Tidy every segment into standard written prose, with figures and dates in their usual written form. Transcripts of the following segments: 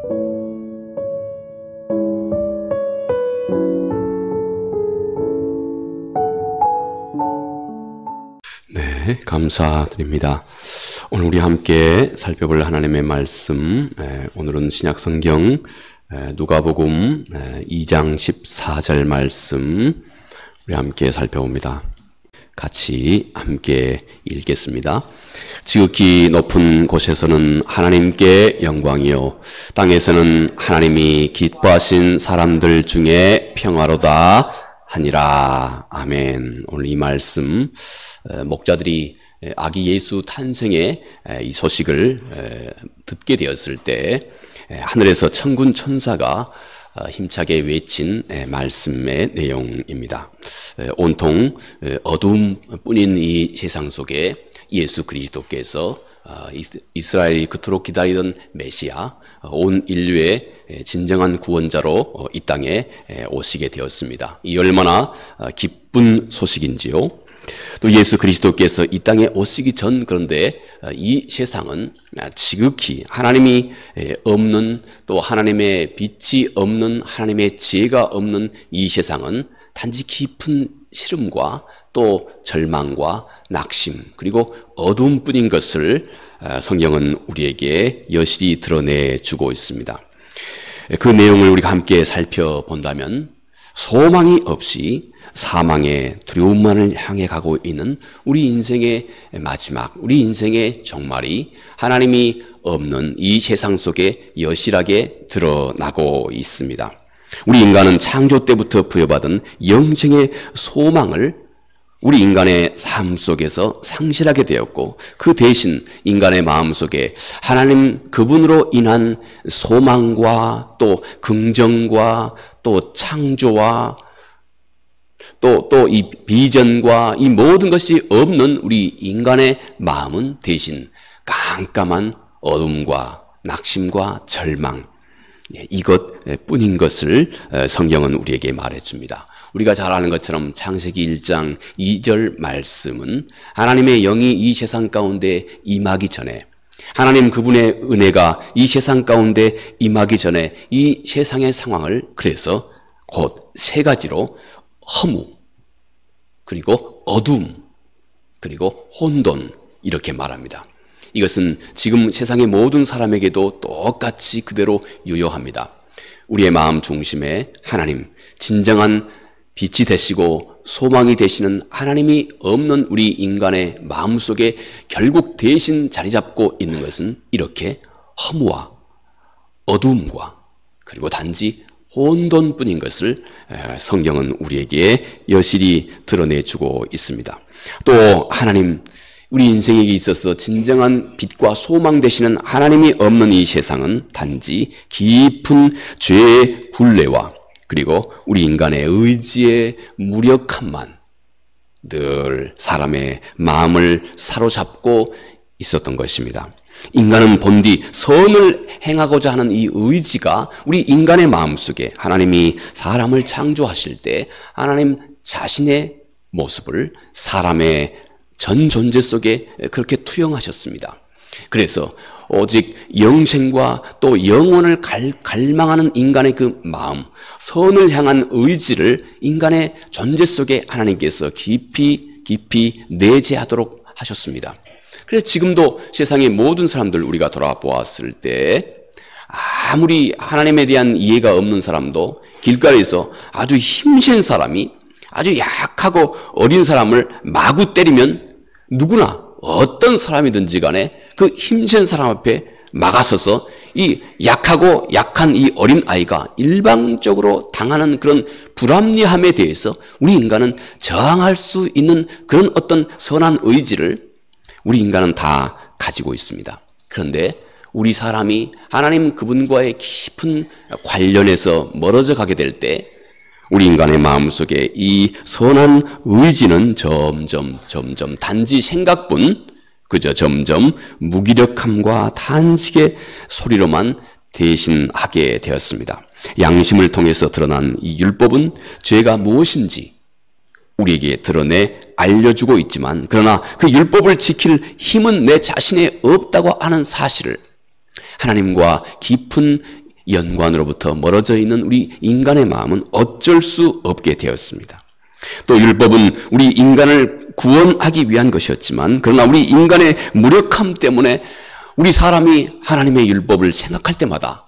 네, 감사드립니다. 오늘 우리 함께 살펴볼 하나님의 말씀, 오늘은 신약성경 누가복음 2장 14절 말씀 우리 함께 살펴봅니다. 같이 함께 읽겠습니다. 지극히 높은 곳에서는 하나님께 영광이요, 땅에서는 하나님이 기뻐하신 사람들 중에 평화로다 하니라. 아멘. 오늘 이 말씀, 목자들이 아기 예수 탄생의 이 소식을 듣게 되었을 때 하늘에서 천군 천사가 힘차게 외친 말씀의 내용입니다. 온통 어둠뿐인 이 세상 속에 예수 그리스도께서 이스라엘이 그토록 기다리던 메시아, 온 인류의 진정한 구원자로 이 땅에 오시게 되었습니다. 이 얼마나 기쁜 소식인지요. 또 예수 그리스도께서 이 땅에 오시기 전, 그런데 이 세상은 지극히 하나님이 없는, 또 하나님의 빛이 없는, 하나님의 지혜가 없는 이 세상은 단지 깊은 시름과 또 절망과 낙심, 그리고 어둠뿐인 것을 성경은 우리에게 여실히 드러내주고 있습니다. 그 내용을 우리가 함께 살펴본다면 소망이 없이 사망의 두려움만을 향해 가고 있는 우리 인생의 마지막, 우리 인생의 종말이 하나님이 없는 이 세상 속에 여실하게 드러나고 있습니다. 우리 인간은 창조 때부터 부여받은 영생의 소망을 우리 인간의 삶 속에서 상실하게 되었고, 그 대신 인간의 마음 속에 하나님 그분으로 인한 소망과 또 긍정과 또 창조와 또 이 비전과 이 모든 것이 없는 우리 인간의 마음은 대신 깜깜한 어둠과 낙심과 절망, 이것뿐인 것을 성경은 우리에게 말해줍니다. 우리가 잘 아는 것처럼 창세기 1장 2절 말씀은 하나님의 영이 이 세상 가운데 임하기 전에, 하나님 그분의 은혜가 이 세상 가운데 임하기 전에 이 세상의 상황을 그래서 곧 세 가지로 허무, 그리고 어둠, 그리고 혼돈, 이렇게 말합니다. 이것은 지금 세상의 모든 사람에게도 똑같이 그대로 유효합니다. 우리의 마음 중심에 하나님, 진정한 빛이 되시고 소망이 되시는 하나님이 없는 우리 인간의 마음속에 결국 대신 자리 잡고 있는 것은 이렇게 허무와 어둠과 그리고 단지 혼돈뿐인 것을 성경은 우리에게 여실히 드러내주고 있습니다. 또 하나님, 우리 인생에게 있어서 진정한 빛과 소망 되시는 하나님이 없는 이 세상은 단지 깊은 죄의 굴레와 그리고 우리 인간의 의지의 무력함만 늘 사람의 마음을 사로잡고 있었던 것입니다. 인간은 본디 선을 행하고자 하는 이 의지가 우리 인간의 마음속에, 하나님이 사람을 창조하실 때 하나님 자신의 모습을 사람의 전 존재 속에 그렇게 투영하셨습니다. 그래서 오직 영생과 또 영원을 갈망하는 인간의 그 마음, 선을 향한 의지를 인간의 존재 속에 하나님께서 깊이 내재하도록 하셨습니다. 그래서 지금도 세상의 모든 사람들 우리가 돌아보았을 때 아무리 하나님에 대한 이해가 없는 사람도 길거리에서 아주 힘센 사람이 아주 약하고 어린 사람을 마구 때리면 누구나 어떤 사람이든지 간에 그 힘센 사람 앞에 막아서서 이 약하고 약한 이 어린 아이가 일방적으로 당하는 그런 불합리함에 대해서 우리 인간은 저항할 수 있는 그런 어떤 선한 의지를 우리 인간은 다 가지고 있습니다. 그런데 우리 사람이 하나님 그분과의 깊은 관련에서 멀어져 가게 될 때 우리 인간의 마음속에 이 선한 의지는 점점 단지 생각뿐 그저 점점 무기력함과 탄식의 소리로만 대신하게 되었습니다. 양심을 통해서 드러난 이 율법은 죄가 무엇인지 우리에게 드러내 알려주고 있지만, 그러나 그 율법을 지킬 힘은 내 자신에 없다고 하는 사실을 하나님과 깊은 연관으로부터 멀어져 있는 우리 인간의 마음은 어쩔 수 없게 되었습니다. 또 율법은 우리 인간을 구원하기 위한 것이었지만, 그러나 우리 인간의 무력함 때문에 우리 사람이 하나님의 율법을 생각할 때마다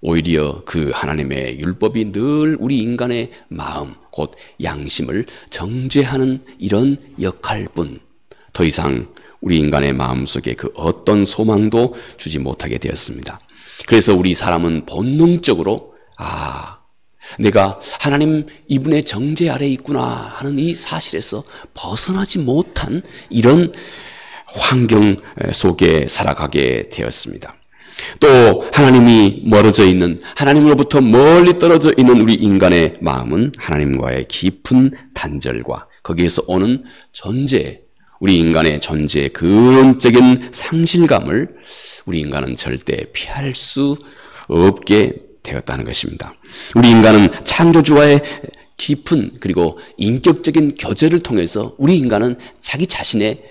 오히려 그 하나님의 율법이 늘 우리 인간의 마음, 곧 양심을 정죄하는 이런 역할뿐 더 이상 우리 인간의 마음속에 그 어떤 소망도 주지 못하게 되었습니다. 그래서 우리 사람은 본능적으로 내가 하나님 이분의 정죄 아래에 있구나 하는 이 사실에서 벗어나지 못한 이런 환경 속에 살아가게 되었습니다. 또 하나님이 멀어져 있는, 하나님으로부터 멀리 떨어져 있는 우리 인간의 마음은 하나님과의 깊은 단절과 거기에서 오는 존재, 우리 인간의 존재의 근원적인 상실감을 우리 인간은 절대 피할 수 없게 되었다는 것입니다. 우리 인간은 창조주와의 깊은 그리고 인격적인 교제를 통해서 우리 인간은 자기 자신의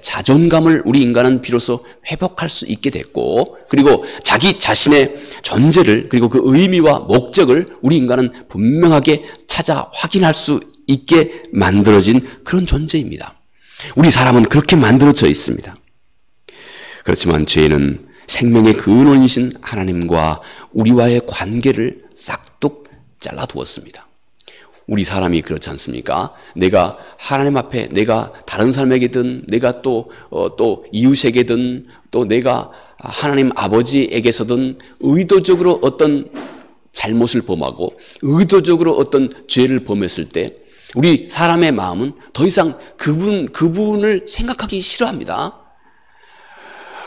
자존감을 우리 인간은 비로소 회복할 수 있게 됐고, 그리고 자기 자신의 존재를 그리고 그 의미와 목적을 우리 인간은 분명하게 찾아 확인할 수 있게 만들어진 그런 존재입니다. 우리 사람은 그렇게 만들어져 있습니다. 그렇지만 죄는 생명의 근원이신 하나님과 우리와의 관계를 싹둑 잘라두었습니다. 우리 사람이 그렇지 않습니까? 내가 하나님 앞에, 내가 다른 사람에게든, 내가 또 이웃에게든, 또 내가 하나님 아버지에게서든 의도적으로 어떤 잘못을 범하고 의도적으로 어떤 죄를 범했을 때 우리 사람의 마음은 더 이상 그분을 생각하기 싫어합니다.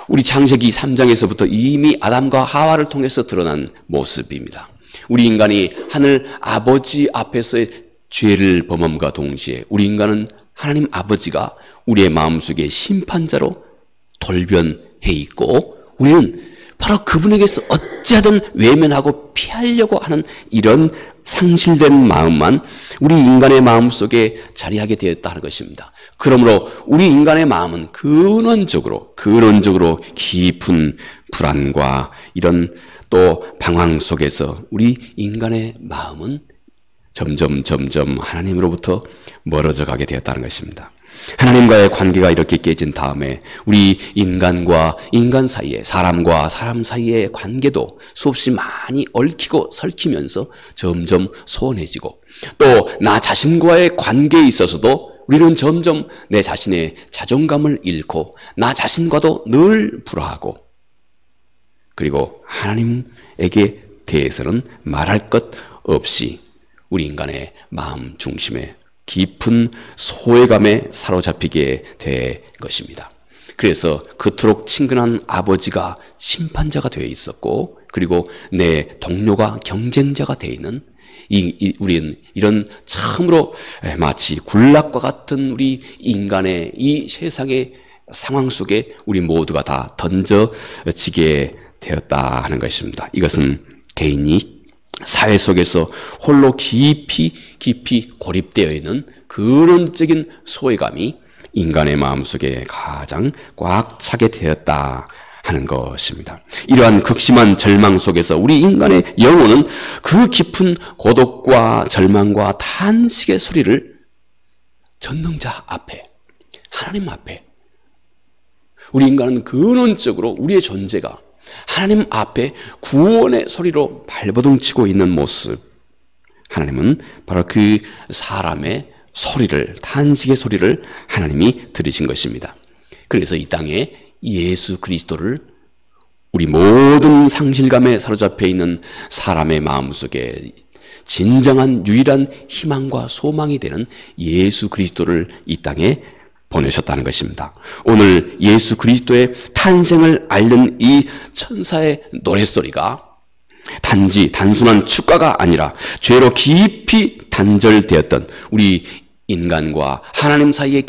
우리 창세기 3장에서부터 이미 아담과 하와를 통해서 드러난 모습입니다. 우리 인간이 하늘 아버지 앞에서의 죄를 범함과 동시에 우리 인간은 하나님 아버지가 우리의 마음속에 심판자로 돌변해 있고, 우리는 바로 그분에게서 어찌하든 외면하고 피하려고 하는 이런 상실된 마음만 우리 인간의 마음속에 자리하게 되었다는 것입니다. 그러므로 우리 인간의 마음은 근원적으로 깊은 불안과 이런 또 방황 속에서 우리 인간의 마음은 점점 하나님으로부터 멀어져 가게 되었다는 것입니다. 하나님과의 관계가 이렇게 깨진 다음에 우리 인간과 인간 사이에, 사람과 사람 사이의 관계도 수없이 많이 얽히고 설키면서 점점 소원해지고, 또 나 자신과의 관계에 있어서도 우리는 점점 내 자신의 자존감을 잃고 나 자신과도 늘 불화하고, 그리고 하나님에게 대해서는 말할 것 없이 우리 인간의 마음 중심에 깊은 소외감에 사로잡히게 된 것입니다. 그래서 그토록 친근한 아버지가 심판자가 되어 있었고, 그리고 내 동료가 경쟁자가 되어 있는 우리는 이런 참으로 마치 굴락과 같은 우리 인간의 이 세상의 상황 속에 우리 모두가 다 던져지게 되었다 하는 것입니다. 이것은 개인이 사회 속에서 홀로 깊이 고립되어 있는 근원적인 소외감이 인간의 마음속에 가장 꽉 차게 되었다 하는 것입니다. 이러한 극심한 절망 속에서 우리 인간의 영혼은 그 깊은 고독과 절망과 탄식의 소리를 전능자 앞에, 하나님 앞에, 우리 인간은 근원적으로 우리의 존재가 하나님 앞에 구원의 소리로 발버둥치고 있는 모습, 하나님은 바로 그 사람의 소리를, 탄식의 소리를 하나님이 들으신 것입니다. 그래서 이 땅에 예수 그리스도를 우리 모든 상실감에 사로잡혀 있는 사람의 마음속에 진정한 유일한 희망과 소망이 되는 예수 그리스도를 이 땅에 보내셨다는 것입니다. 오늘 예수 그리스도의 탄생을 알는 이 천사의 노랫소리가 단순한 축가가 아니라 죄로 깊이 단절되었던 우리 인간과 하나님 사이의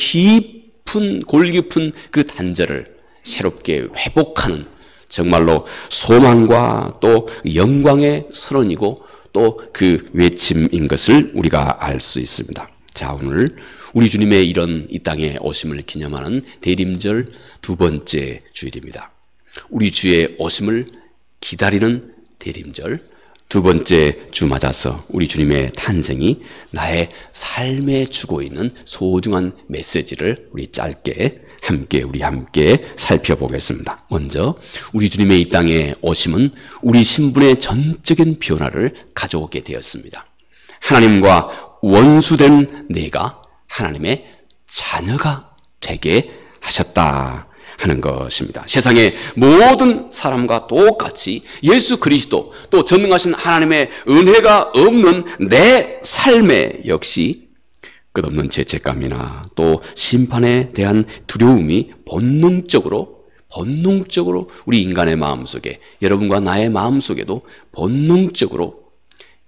골깊은 그 단절을 새롭게 회복하는 정말로 소망과 또 영광의 선언이고 또 그 외침인 것을 우리가 알 수 있습니다. 자, 오늘 우리 주님의 이런 이 땅에 오심을 기념하는 대림절 두 번째 주일입니다. 우리 주의 오심을 기다리는 대림절, 두 번째 주 맞아서 우리 주님의 탄생이 나의 삶에 주고 있는 소중한 메시지를 우리 짧게 함께 살펴보겠습니다. 먼저 우리 주님의 이 땅에 오심은 우리 신분의 전적인 변화를 가져오게 되었습니다. 하나님과 원수된 내가 하나님의 자녀가 되게 하셨다 하는 것입니다. 세상의 모든 사람과 똑같이 예수 그리스도 또 전능하신 하나님의 은혜가 없는 내 삶에 역시 끝없는 죄책감이나 또 심판에 대한 두려움이 본능적으로 우리 인간의 마음속에, 여러분과 나의 마음속에도 본능적으로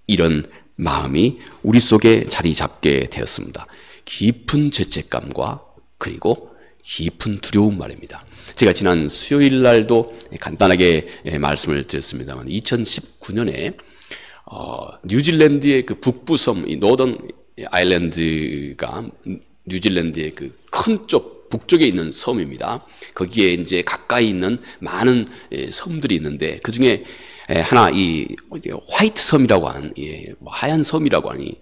이런 마음이 우리 속에 자리 잡게 되었습니다. 깊은 죄책감과 그리고 깊은 두려움 말입니다. 제가 지난 수요일 날도 간단하게 말씀을 드렸습니다만 2019년에 뉴질랜드의 그 북부섬, 이 노던 아일랜드가 뉴질랜드의 그 큰 쪽 북쪽에 있는 섬입니다. 거기에 이제 가까이 있는 많은 섬들이 있는데 그 중에 하나 이 화이트 섬이라고 하는 하얀 섬이라고 하는 이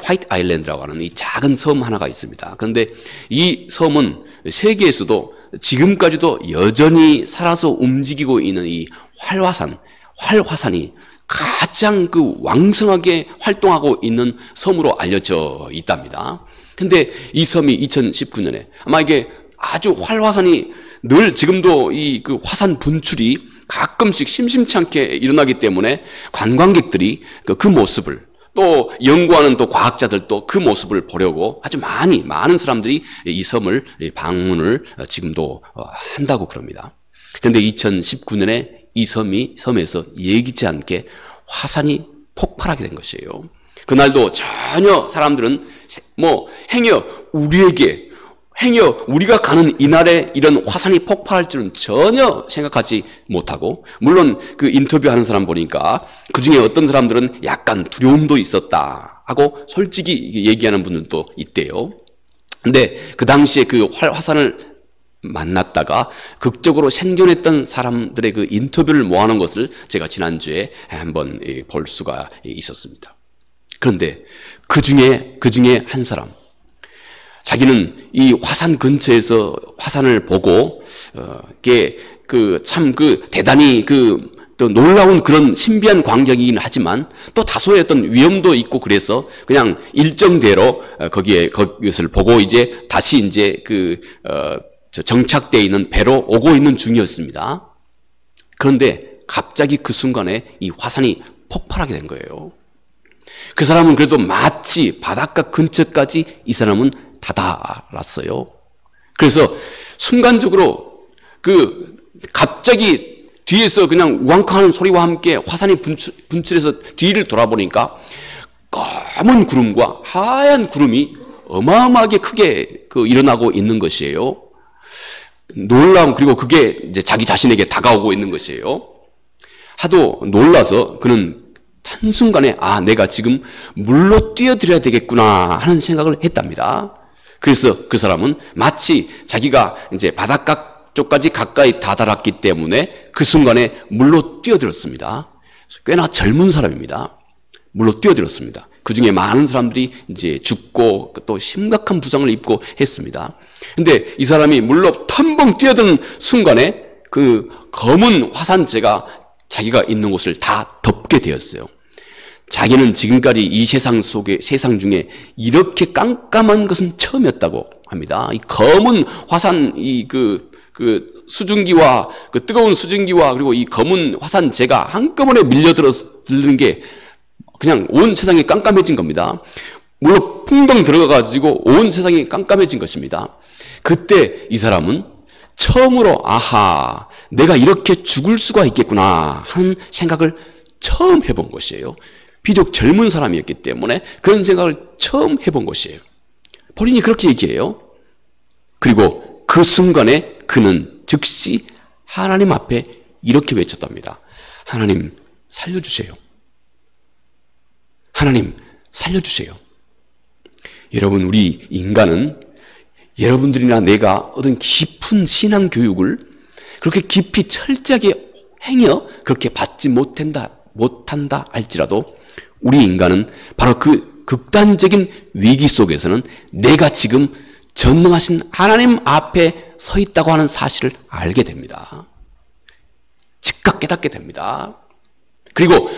화이트 아일랜드라고 하는 이 작은 섬 하나가 있습니다. 그런데 이 섬은 세계에서도 지금까지도 여전히 살아서 움직이고 있는 이 활화산이 가장 그 왕성하게 활동하고 있는 섬으로 알려져 있답니다. 근데 이 섬이 2019년에 아마 이게 아주 활화산이 늘 지금도 이 그 화산 분출이 가끔씩 심심치 않게 일어나기 때문에 관광객들이 그 모습을 또 연구하는 또 과학자들도 그 모습을 보려고 아주 많은 사람들이 이 섬을 방문을 지금도 한다고 그럽니다. 그런데 2019년에 이 섬에서 예기치 않게 화산이 폭발하게 된 것이에요. 그날도 전혀 사람들은 행여 우리가 가는 이날에 이런 화산이 폭발할 줄은 전혀 생각하지 못하고, 물론 그 인터뷰하는 사람 보니까 그 중에 어떤 사람들은 약간 두려움도 있었다 하고 솔직히 얘기하는 분들도 있대요. 근데 그 당시에 그 화산을 만났다가 극적으로 생존했던 사람들의 그 인터뷰를 모아놓은 것을 제가 지난주에 한번 볼 수가 있었습니다. 그런데 그 중에 한 사람, 자기는 이 화산 근처에서 화산을 보고 대단히 또 놀라운 그런 신비한 광경이긴 하지만 또 다소의 어떤 위험도 있고 그래서 그냥 일정대로 거기를 보고 이제 다시 이제 정착되어 있는 배로 오고 있는 중이었습니다. 그런데 갑자기 그 순간에 이 화산이 폭발하게 된 거예요. 그 사람은 그래도 마치 바닷가 근처까지 이 사람은 다다랐어요. 그래서 순간적으로 갑자기 뒤에서 그냥 우왕쾅하는 소리와 함께 화산이 분출해서 뒤를 돌아보니까 검은 구름과 하얀 구름이 어마어마하게 크게 일어나고 있는 것이에요. 놀라움, 그리고 그게 이제 자기 자신에게 다가오고 있는 것이에요. 하도 놀라서 그는 한순간에 내가 지금 물로 뛰어들어야 되겠구나 하는 생각을 했답니다. 그래서 그 사람은 마치 자기가 이제 바닷가 쪽까지 가까이 다다랐기 때문에 그 순간에 물로 뛰어들었습니다. 꽤나 젊은 사람입니다. 물로 뛰어들었습니다. 그 중에 많은 사람들이 이제 죽고 또 심각한 부상을 입고 했습니다. 근데 이 사람이 물로 텀벙 뛰어드는 순간에 그 검은 화산재가 자기가 있는 곳을 다 덮게 되었어요. 자기는 지금까지 이 세상 중에 이렇게 깜깜한 것은 처음이었다고 합니다. 이 검은 화산, 수증기와 뜨거운 수증기와 그리고 이 검은 화산재가 한꺼번에 밀려들는 게 그냥 온 세상이 깜깜해진 겁니다. 물론 풍덩 들어가가지고 온 세상이 깜깜해진 것입니다. 그때 이 사람은 처음으로 내가 이렇게 죽을 수가 있겠구나 하는 생각을 처음 해본 것이에요. 비록 젊은 사람이었기 때문에 그런 생각을 처음 해본 것이에요. 본인이 그렇게 얘기해요. 그리고 그 순간에 그는 즉시 하나님 앞에 이렇게 외쳤답니다. 하나님 살려주세요. 하나님 살려주세요. 여러분, 우리 인간은 여러분들이나 내가 어떤 깊은 신앙 교육을 그렇게 깊이 철저하게 행여 그렇게 받지 못한다 할지라도 우리 인간은 바로 그 극단적인 위기 속에서는 내가 지금 전능하신 하나님 앞에 서 있다고 하는 사실을 알게 됩니다. 즉각 깨닫게 됩니다. 그리고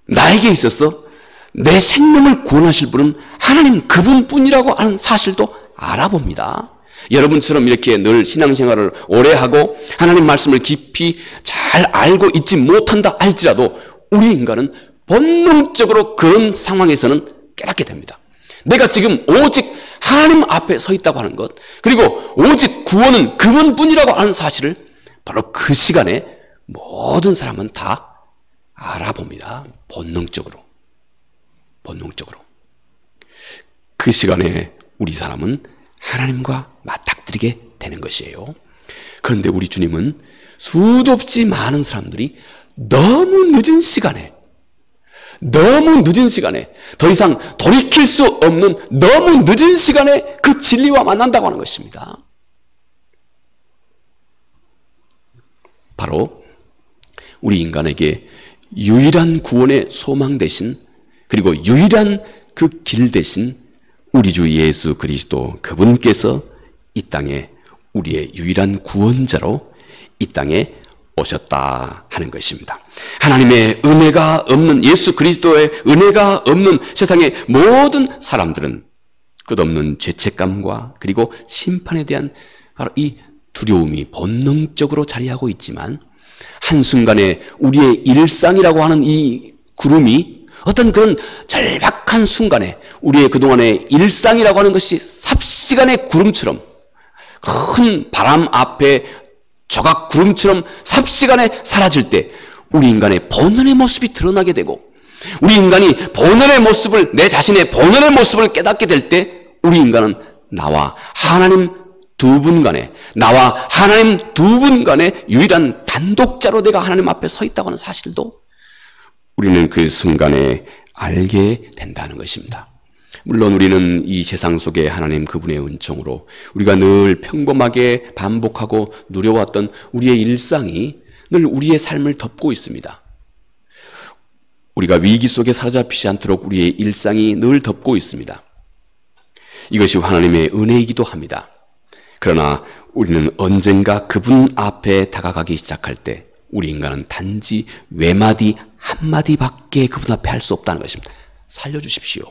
나에게 있어서 내 생명을 구원하실 분은 하나님 그분뿐이라고 하는 사실도 알아봅니다. 여러분처럼 이렇게 늘 신앙생활을 오래 하고 하나님 말씀을 깊이 잘 알고 있지 못한다 할지라도 우리 인간은 본능적으로 그런 상황에서는 깨닫게 됩니다. 내가 지금 오직 하나님 앞에 서 있다고 하는 것, 그리고 오직 구원은 그분뿐이라고 하는 사실을 바로 그 시간에 모든 사람은 다 알아봅니다. 본능적으로. 그 시간에 우리 사람은 하나님과 맞닥뜨리게 되는 것이에요. 그런데 우리 주님은 수도 없이 많은 사람들이 너무 늦은 시간에 더 이상 돌이킬 수 없는 너무 늦은 시간에 그 진리와 만난다고 하는 것입니다. 바로 우리 인간에게 유일한 구원의 소망 대신, 그리고 유일한 그 길 대신 우리 주 예수 그리스도 그분께서 이 땅에 우리의 유일한 구원자로 이 땅에 오셨다 하는 것입니다. 하나님의 은혜가 없는, 예수 그리스도의 은혜가 없는 세상의 모든 사람들은 끝없는 죄책감과 그리고 심판에 대한 바로 이 두려움이 본능적으로 자리하고 있지만, 한순간에 우리의 일상이라고 하는 이 구름이 어떤 그런 절박한 순간에 우리의 그동안의 일상이라고 하는 것이 삽시간의 구름처럼, 큰 바람 앞에 조각 구름처럼 삽시간에 사라질 때 우리 인간의 본연의 모습이 드러나게 되고, 우리 인간이 본연의 모습을, 내 자신의 본연의 모습을 깨닫게 될 때 우리 인간은 나와 하나님 두 분 간에 유일한 단독자로 내가 하나님 앞에 서 있다고 하는 사실도 우리는 그 순간에 알게 된다는 것입니다. 물론 우리는 이 세상 속에 하나님 그분의 은총으로 우리가 늘 평범하게 반복하고 누려왔던 우리의 일상이 늘 우리의 삶을 덮고 있습니다. 우리가 위기 속에 사로잡히지 않도록 우리의 일상이 늘 덮고 있습니다. 이것이 하나님의 은혜이기도 합니다. 그러나 우리는 언젠가 그분 앞에 다가가기 시작할 때 우리 인간은 단지 외마디 한마디밖에 그분 앞에 할 수 없다는 것입니다. 살려주십시오.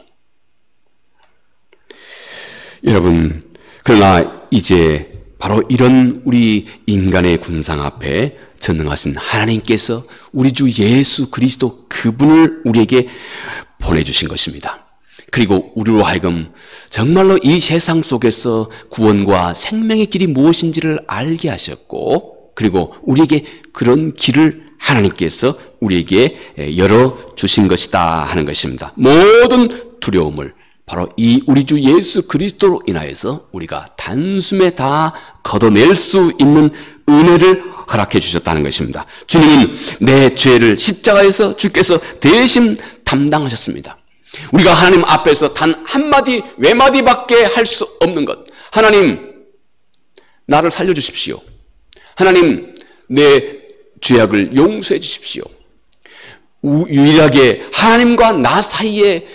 여러분, 그러나 이제 바로 이런 우리 인간의 군상 앞에 전능하신 하나님께서 우리 주 예수 그리스도 그분을 우리에게 보내주신 것입니다. 그리고 우리로 하여금 정말로 이 세상 속에서 구원과 생명의 길이 무엇인지를 알게 하셨고, 그리고 우리에게 그런 길을 하나님께서 우리에게 열어주신 것이다 하는 것입니다. 모든 두려움을 바로 이 우리 주 예수 그리스도로 인하여서 우리가 단숨에 다 걷어낼 수 있는 은혜를 허락해 주셨다는 것입니다. 주님은 내 죄를 십자가에서 주께서 대신 담당하셨습니다. 우리가 하나님 앞에서 단 한마디 외마디밖에 할 수 없는 것, 하나님 나를 살려주십시오. 하나님 내 죄악을 용서해 주십시오. 유일하게 하나님과 나 사이에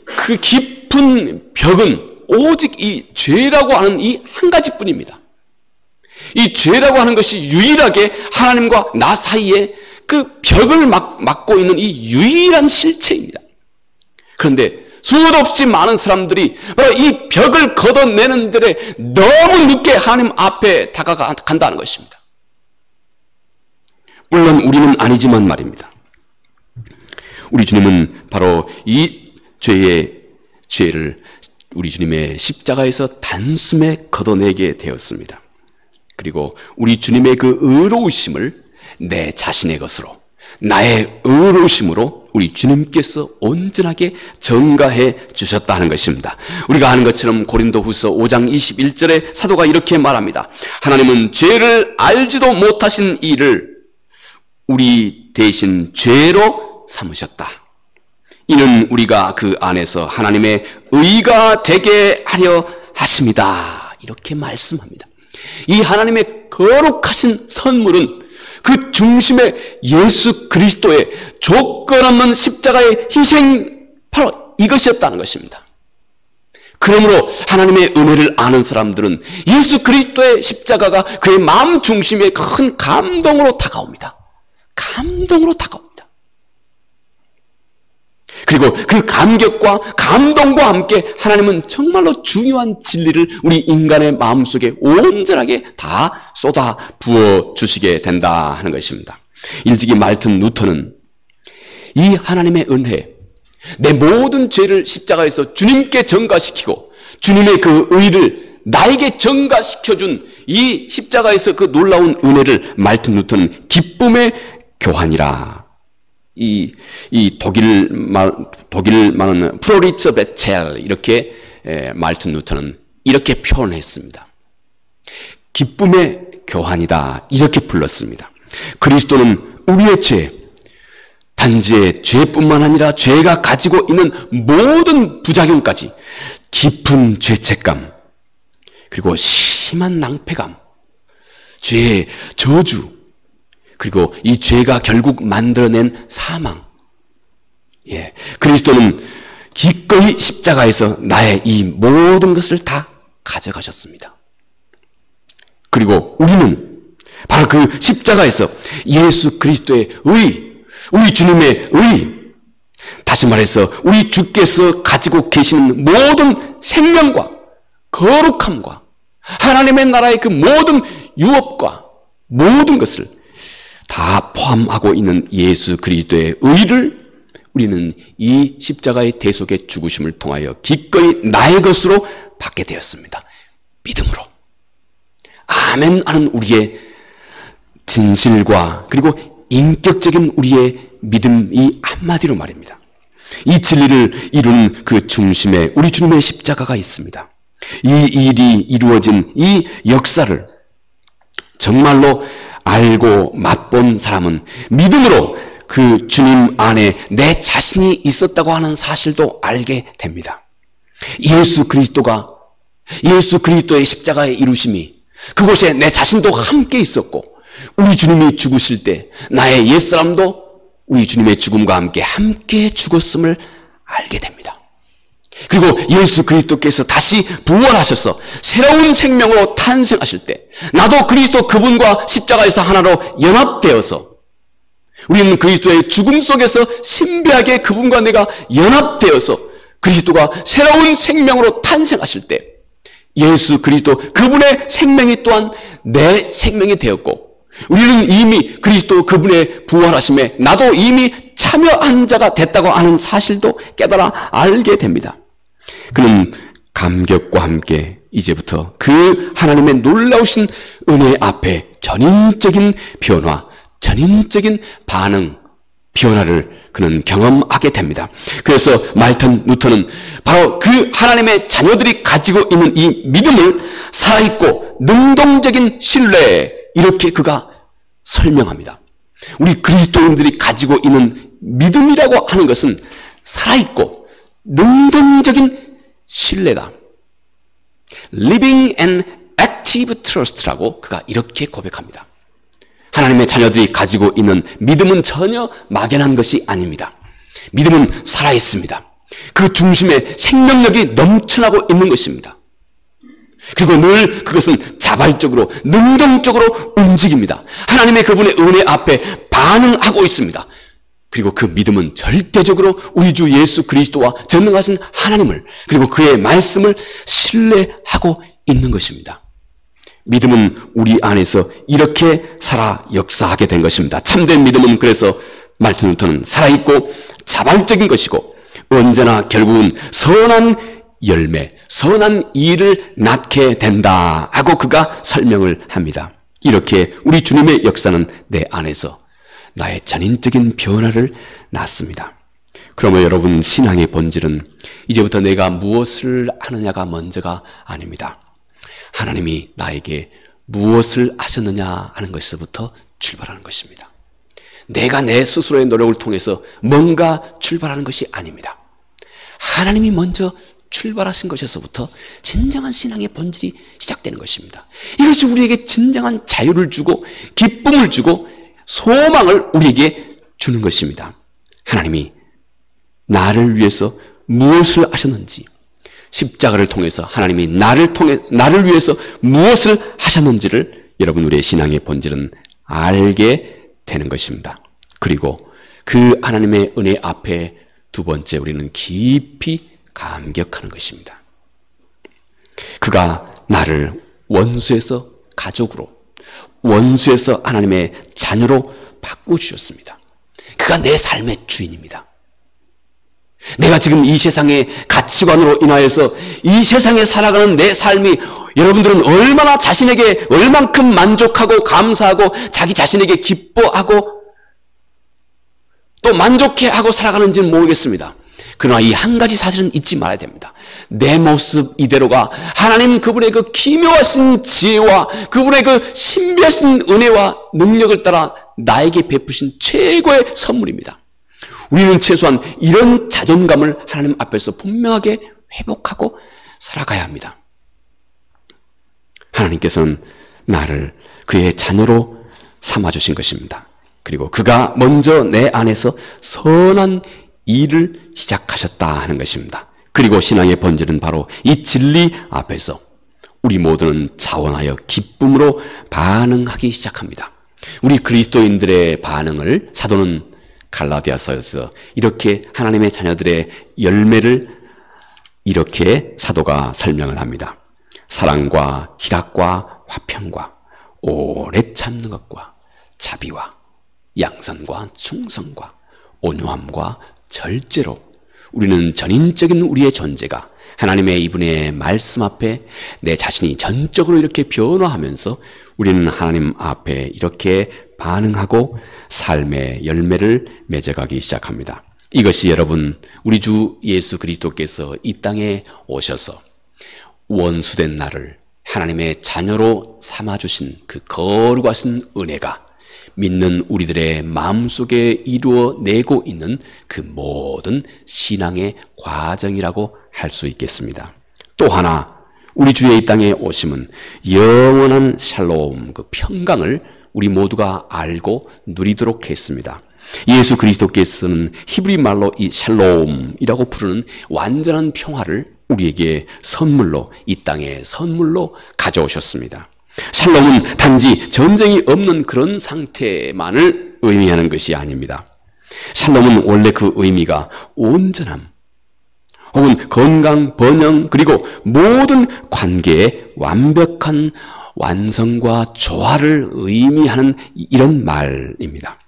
그 깊은 벽은 오직 이 죄라고 하는 이 한 가지뿐입니다. 이 죄라고 하는 것이 유일하게 하나님과 나 사이에 그 벽을 막고 있는 이 유일한 실체입니다. 그런데 수도 없이 많은 사람들이 바로 이 벽을 걷어내는 데에 너무 늦게 하나님 앞에 다가간다는 것입니다. 물론 우리는 아니지만 말입니다. 우리 주님은 바로 이 죄를 우리 주님의 십자가에서 단숨에 걷어내게 되었습니다. 그리고 우리 주님의 그 의로우심을 내 자신의 것으로, 나의 의로우심으로 우리 주님께서 온전하게 전가해 주셨다는 것입니다. 우리가 아는 것처럼 고린도후서 5장 21절에 사도가 이렇게 말합니다. 하나님은 죄를 알지도 못하신 이를 우리 대신 죄로 삼으셨다. 이는 우리가 그 안에서 하나님의 의가 되게 하려 하십니다. 이렇게 말씀합니다. 이 하나님의 거룩하신 선물은 그 중심에 예수 그리스도의 조건 없는 십자가의 희생, 바로 이것이었다는 것입니다. 그러므로 하나님의 은혜를 아는 사람들은 예수 그리스도의 십자가가 그의 마음 중심에 큰 감동으로 다가옵니다. 감동으로 다가옵니다. 그리고 그 감격과 감동과 함께 하나님은 정말로 중요한 진리를 우리 인간의 마음속에 온전하게 다 쏟아 부어 주시게 된다 하는 것입니다. 일찍이 말튼 루터는 이 하나님의 은혜, 내 모든 죄를 십자가에서 주님께 전가시키고 주님의 그 의를 나에게 전가시켜준 이 십자가에서 그 놀라운 은혜를 말튼 루터는 기쁨의 교환이라, 이 독일 말은 프로리처 베첼, 이렇게 말튼 루터는 이렇게 표현했습니다. 기쁨의 교환이다, 이렇게 불렀습니다. 그리스도는 우리의 죄, 단지의 죄뿐만 아니라 죄가 가지고 있는 모든 부작용까지 깊은 죄책감, 그리고 심한 낭패감, 죄의 저주, 그리고 이 죄가 결국 만들어낸 사망. 그리스도는 기꺼이 십자가에서 나의 이 모든 것을 다 가져가셨습니다. 그리고 우리는 바로 그 십자가에서 예수 그리스도의 의, 우리 주님의 의, 다시 말해서 우리 주께서 가지고 계시는 모든 생명과 거룩함과 하나님의 나라의 그 모든 유업과 모든 것을 다 포함하고 있는 예수 그리스도의 의를 우리는 이 십자가의 대속의 죽으심을 통하여 기꺼이 나의 것으로 받게 되었습니다. 믿음으로. 아멘 하는 우리의 진실과 그리고 인격적인 우리의 믿음이 한마디로 말입니다. 이 진리를 이루는 그 중심에 우리 주님의 십자가가 있습니다. 이 일이 이루어진 이 역사를 정말로 알고 맛본 사람은 믿음으로 그 주님 안에 내 자신이 있었다고 하는 사실도 알게 됩니다. 예수 그리스도의 십자가의 이루심이 그곳에 내 자신도 함께 있었고, 우리 주님이 죽으실 때 나의 옛사람도 우리 주님의 죽음과 함께 죽었음을 알게 됩니다. 그리고 예수 그리스도께서 다시 부활하셔서 새로운 생명으로 탄생하실 때 나도 그리스도 그분과 십자가에서 하나로 연합되어서 우리는 그리스도의 죽음 속에서 신비하게 그분과 내가 연합되어서 그리스도가 새로운 생명으로 탄생하실 때 예수 그리스도 그분의 생명이 또한 내 생명이 되었고, 우리는 이미 그리스도 그분의 부활하심에 나도 이미 참여한 자가 됐다고 하는 사실도 깨달아 알게 됩니다. 그는 감격과 함께 이제부터 그 하나님의 놀라우신 은혜 앞에 전인적인 변화, 전인적인 반응, 변화를 그는 경험하게 됩니다. 그래서 말튼 루터는 바로 그 하나님의 자녀들이 가지고 있는 이 믿음을 살아있고 능동적인 신뢰, 이렇게 그가 설명합니다. 우리 그리스도인들이 가지고 있는 믿음이라고 하는 것은 살아있고 능동적인 신뢰다. Living and active trust라고 그가 이렇게 고백합니다. 하나님의 자녀들이 가지고 있는 믿음은 전혀 막연한 것이 아닙니다. 믿음은 살아있습니다. 그 중심에 생명력이 넘쳐나고 있는 것입니다. 그리고 늘 그것은 자발적으로 능동적으로 움직입니다. 하나님의 그분의 은혜 앞에 반응하고 있습니다. 그리고 그 믿음은 절대적으로 우리 주 예수 그리스도와 전능하신 하나님을, 그리고 그의 말씀을 신뢰하고 있는 것입니다. 믿음은 우리 안에서 이렇게 살아 역사하게 된 것입니다. 참된 믿음은 그래서 말튼 루터는 살아있고 자발적인 것이고 언제나 결국은 선한 열매, 선한 일을 낳게 된다 하고 그가 설명을 합니다. 이렇게 우리 주님의 역사는 내 안에서 나의 전인적인 변화를 낳습니다. 그러면 여러분, 신앙의 본질은 이제부터 내가 무엇을 하느냐가 먼저가 아닙니다. 하나님이 나에게 무엇을 하셨느냐 하는 것에서부터 출발하는 것입니다. 내가 내 스스로의 노력을 통해서 뭔가 출발하는 것이 아닙니다. 하나님이 먼저 출발하신 것에서부터 진정한 신앙의 본질이 시작되는 것입니다. 이것이 우리에게 진정한 자유를 주고 기쁨을 주고 소망을 우리에게 주는 것입니다. 하나님이 나를 위해서 무엇을 하셨는지, 십자가를 통해서 하나님이 나를 위해서 무엇을 하셨는지를 여러분, 우리의 신앙의 본질은 알게 되는 것입니다. 그리고 그 하나님의 은혜 앞에 두 번째 우리는 깊이 감격하는 것입니다. 그가 나를 원수에서 가족으로, 원수에서 하나님의 자녀로 바꾸주셨습니다. 그가 내 삶의 주인입니다. 내가 지금 이 세상의 가치관으로 인하여서 이 세상에 살아가는 내 삶이 여러분들은 얼마나 자신에게 얼만큼 만족하고 감사하고 자기 자신에게 기뻐하고 또 만족해하고 살아가는지는 모르겠습니다. 그러나 이 한 가지 사실은 잊지 말아야 됩니다. 내 모습 이대로가 하나님 그분의 그 기묘하신 지혜와 그분의 그 신비하신 은혜와 능력을 따라 나에게 베푸신 최고의 선물입니다. 우리는 최소한 이런 자존감을 하나님 앞에서 분명하게 회복하고 살아가야 합니다. 하나님께서는 나를 그의 자녀로 삼아주신 것입니다. 그리고 그가 먼저 내 안에서 선한 일을 시작하셨다 하는 것입니다. 그리고 신앙의 본질은 바로 이 진리 앞에서 우리 모두는 자원하여 기쁨으로 반응하기 시작합니다. 우리 그리스도인들의 반응을 사도는 갈라디아서에서 이렇게 하나님의 자녀들의 열매를 이렇게 사도가 설명을 합니다. 사랑과 희락과 화평과 오래 참는 것과 자비와 양선과 충성과 온유함과 절제로 우리는 전인적인 우리의 존재가 하나님의 이분의 말씀 앞에 내 자신이 전적으로 이렇게 변화하면서 우리는 하나님 앞에 이렇게 반응하고 삶의 열매를 맺어가기 시작합니다. 이것이 여러분, 우리 주 예수 그리스도께서 이 땅에 오셔서 원수된 나를 하나님의 자녀로 삼아주신 그 거룩하신 은혜가 믿는 우리들의 마음속에 이루어내고 있는 그 모든 신앙의 과정이라고 할 수 있겠습니다. 또 하나, 우리 주의 이 땅에 오심은 영원한 샬롬, 그 평강을 우리 모두가 알고 누리도록 했습니다. 예수 그리스도께서는 히브리 말로 이 샬롬이라고 부르는 완전한 평화를 우리에게 선물로, 이 땅에 선물로 가져오셨습니다. 샬롬은 단지 전쟁이 없는 그런 상태만을 의미하는 것이 아닙니다. 샬롬은 원래 그 의미가 온전함, 혹은 건강, 번영, 그리고 모든 관계의 완벽한 완성과 조화를 의미하는 이런 말입니다.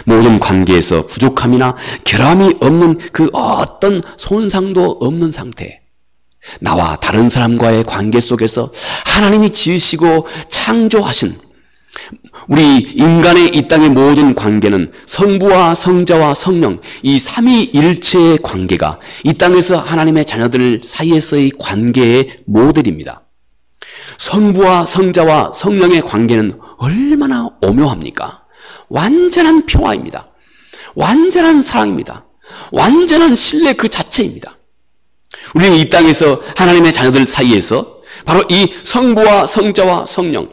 모든 관계에서 부족함이나 결함이 없는 그 어떤 손상도 없는 상태, 나와 다른 사람과의 관계 속에서 하나님이 지으시고 창조하신 우리 인간의 이 땅의 모든 관계는 성부와 성자와 성령, 이 삼위일체의 관계가 이 땅에서 하나님의 자녀들 사이에서의 관계의 모델입니다. 성부와 성자와 성령의 관계는 얼마나 오묘합니까? 완전한 평화입니다. 완전한 사랑입니다. 완전한 신뢰 그 자체입니다. 우리는 이 땅에서 하나님의 자녀들 사이에서 바로 이 성부와 성자와 성령,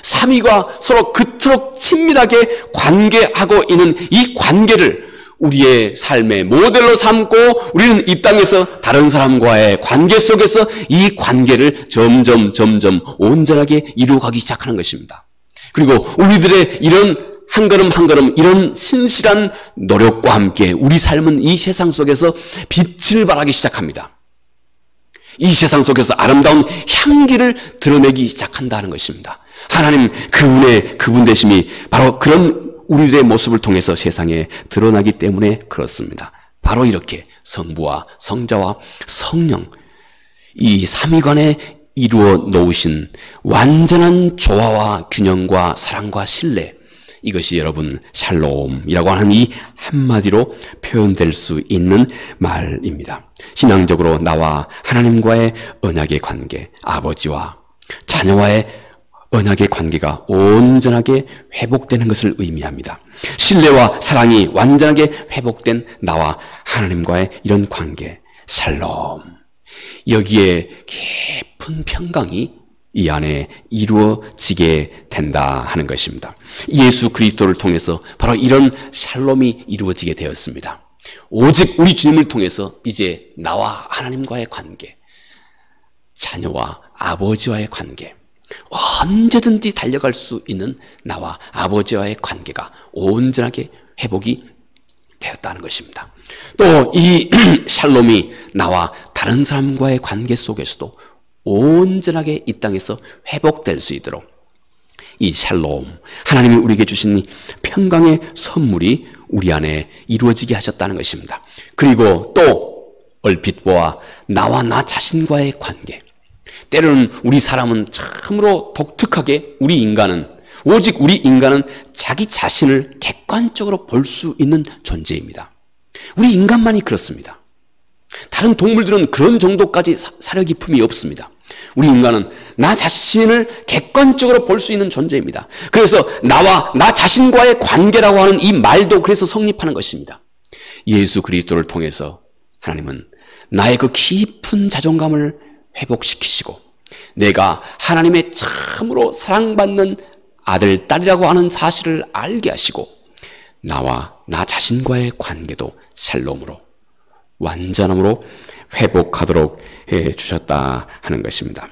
삼위가 서로 그토록 친밀하게 관계하고 있는 이 관계를 우리의 삶의 모델로 삼고 우리는 이 땅에서 다른 사람과의 관계 속에서 이 관계를 점점 온전하게 이루어가기 시작하는 것입니다. 그리고 우리들의 이런 한 걸음 한 걸음 이런 신실한 노력과 함께 우리 삶은 이 세상 속에서 빛을 발하기 시작합니다. 이 세상 속에서 아름다운 향기를 드러내기 시작한다는 것입니다. 하나님 그분의 그분되심이 바로 그런 우리들의 모습을 통해서 세상에 드러나기 때문에 그렇습니다. 바로 이렇게 성부와 성자와 성령, 이 삼위간에 이루어 놓으신 완전한 조화와 균형과 사랑과 신뢰, 이것이 여러분 샬롬이라고 하는 이 한마디로 표현될 수 있는 말입니다. 신앙적으로 나와 하나님과의 언약의 관계, 아버지와 자녀와의 언약의 관계가 온전하게 회복되는 것을 의미합니다. 신뢰와 사랑이 완전하게 회복된 나와 하나님과의 이런 관계, 샬롬, 여기에 깊은 평강이 이 안에 이루어지게 된다 하는 것입니다. 예수 그리스도를 통해서 바로 이런 샬롬이 이루어지게 되었습니다. 오직 우리 주님을 통해서 이제 나와 하나님과의 관계, 자녀와 아버지와의 관계, 언제든지 달려갈 수 있는 나와 아버지와의 관계가 온전하게 회복이 되었다는 것입니다. 또 이 샬롬이 나와 다른 사람과의 관계 속에서도 온전하게 이 땅에서 회복될 수 있도록 이 샬롬, 하나님이 우리에게 주신 이 평강의 선물이 우리 안에 이루어지게 하셨다는 것입니다. 그리고 또 얼핏 보아 나와 나 자신과의 관계, 때로는 우리 사람은 참으로 독특하게 오직 우리 인간은 자기 자신을 객관적으로 볼 수 있는 존재입니다. 우리 인간만이 그렇습니다. 다른 동물들은 그런 정도까지 사려 깊음이 없습니다. 우리 인간은 나 자신을 객관적으로 볼 수 있는 존재입니다. 그래서 나와 나 자신과의 관계라고 하는 이 말도 그래서 성립하는 것입니다. 예수 그리스도를 통해서 하나님은 나의 그 깊은 자존감을 회복시키시고 내가 하나님의 참으로 사랑받는 아들, 딸이라고 하는 사실을 알게 하시고 나와 나 자신과의 관계도 샬롬으로 완전함으로 회복하도록 해주셨다 하는 것입니다.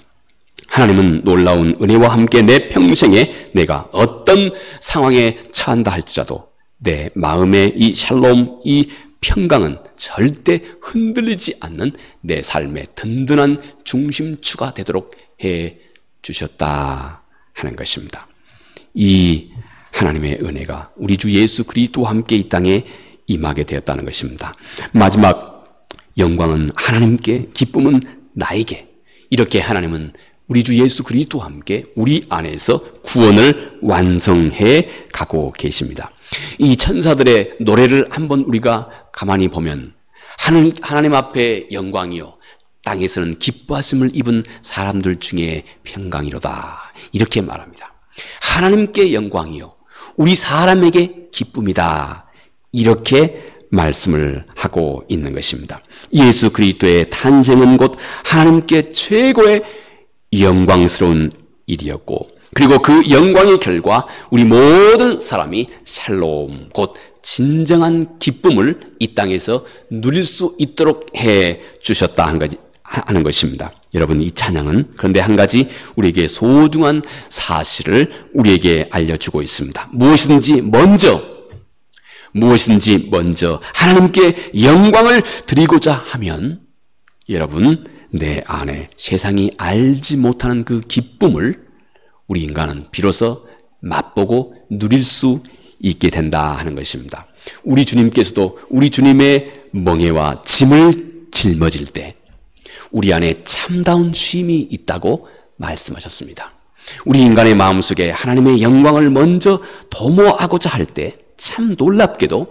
하나님은 놀라운 은혜와 함께 내 평생에 내가 어떤 상황에 처한다 할지라도 내 마음의 이 샬롬, 이 평강은 절대 흔들리지 않는 내 삶의 든든한 중심추가 되도록 해주셨다 하는 것입니다. 이 하나님의 은혜가 우리 주 예수 그리스도와 함께 이 땅에 임하게 되었다는 것입니다. 마지막 영광은 하나님께, 기쁨은 나에게. 이렇게 하나님은 우리 주 예수 그리스도와 함께 우리 안에서 구원을 완성해 가고 계십니다. 이 천사들의 노래를 한번 우리가 가만히 보면 하나님 앞에 영광이요 땅에서는 기뻐하심을 입은 사람들 중에 평강이로다 이렇게 말합니다. 하나님께 영광이요 우리 사람에게 기쁨이다 이렇게 말씀을 하고 있는 것입니다. 예수 그리스도의 탄생은 곧 하나님께 최고의 영광스러운 일이었고 그리고 그 영광의 결과 우리 모든 사람이 샬롬 곧 진정한 기쁨을 이 땅에서 누릴 수 있도록 해 주셨다 하는 것입니다. 여러분 이 찬양은 그런데 한 가지 우리에게 소중한 사실을 우리에게 알려주고 있습니다. 무엇이든지 먼저 하나님께 영광을 드리고자 하면 여러분 내 안에 세상이 알지 못하는 그 기쁨을 우리 인간은 비로소 맛보고 누릴 수 있게 된다 하는 것입니다. 우리 주님께서도 우리 주님의 멍에와 짐을 짊어질 때 우리 안에 참다운 쉼이 있다고 말씀하셨습니다. 우리 인간의 마음속에 하나님의 영광을 먼저 도모하고자 할 때 참 놀랍게도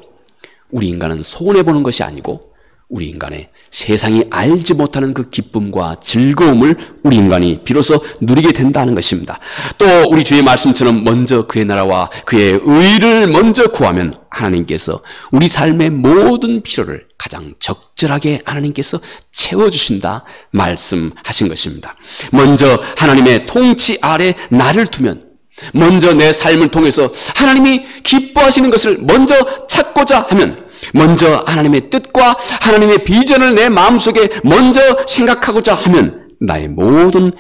우리 인간은 손해보는 것이 아니고 우리 인간의 세상이 알지 못하는 그 기쁨과 즐거움을 우리 인간이 비로소 누리게 된다는 것입니다. 또 우리 주의 말씀처럼 먼저 그의 나라와 그의 의를 먼저 구하면 하나님께서 우리 삶의 모든 필요를 가장 적절하게 하나님께서 채워주신다 말씀하신 것입니다. 먼저 하나님의 통치 아래 나를 두면 먼저 내 삶을 통해서 하나님이 기뻐하시는 것을 먼저 찾고자 하면 먼저 하나님의 뜻과 하나님의 비전을 내 마음속에 먼저 생각하고자 하면 나의 모든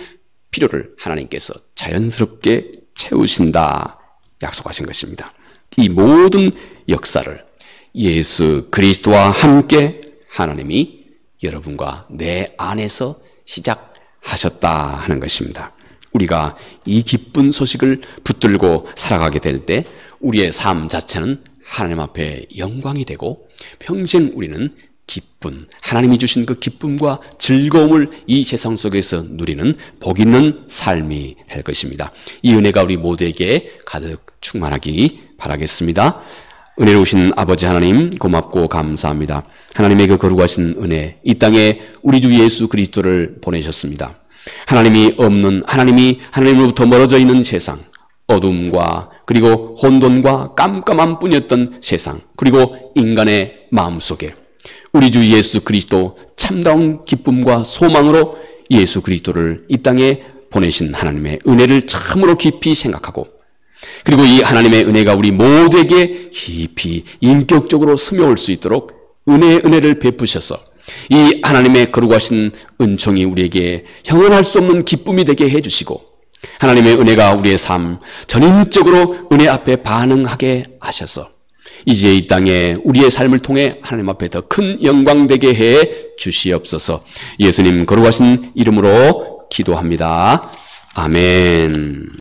필요를 하나님께서 자연스럽게 채우신다 약속하신 것입니다. 이 모든 역사를 예수 그리스도와 함께 하나님이 여러분과 내 안에서 시작하셨다 하는 것입니다. 우리가 이 기쁜 소식을 붙들고 살아가게 될 때 우리의 삶 자체는 하나님 앞에 영광이 되고 평생 우리는 기쁜 하나님이 주신 그 기쁨과 즐거움을 이 세상 속에서 누리는 복 있는 삶이 될 것입니다. 이 은혜가 우리 모두에게 가득 충만하기 바라겠습니다. 은혜로우신 아버지 하나님 고맙고 감사합니다. 하나님의 그 거룩하신 은혜 이 땅에 우리 주 예수 그리스도를 보내셨습니다. 하나님이 없는 하나님이 하나님으로부터 멀어져 있는 세상 어둠과 그리고 혼돈과 깜깜함 뿐이었던 세상 그리고 인간의 마음속에 우리 주 예수 그리스도 참다운 기쁨과 소망으로 예수 그리스도를 이 땅에 보내신 하나님의 은혜를 참으로 깊이 생각하고, 그리고 이 하나님의 은혜가 우리 모두에게 깊이 인격적으로 스며올 수 있도록 은혜의 은혜를 베푸셔서 이 하나님의 거룩하신 은총이 우리에게 형언할 수 없는 기쁨이 되게 해주시고, 하나님의 은혜가 우리의 삶 전인적으로 은혜 앞에 반응하게 하셔서 이제 이 땅에 우리의 삶을 통해 하나님 앞에 더 큰 영광 되게 해 주시옵소서. 예수님 거룩하신 이름으로 기도합니다. 아멘.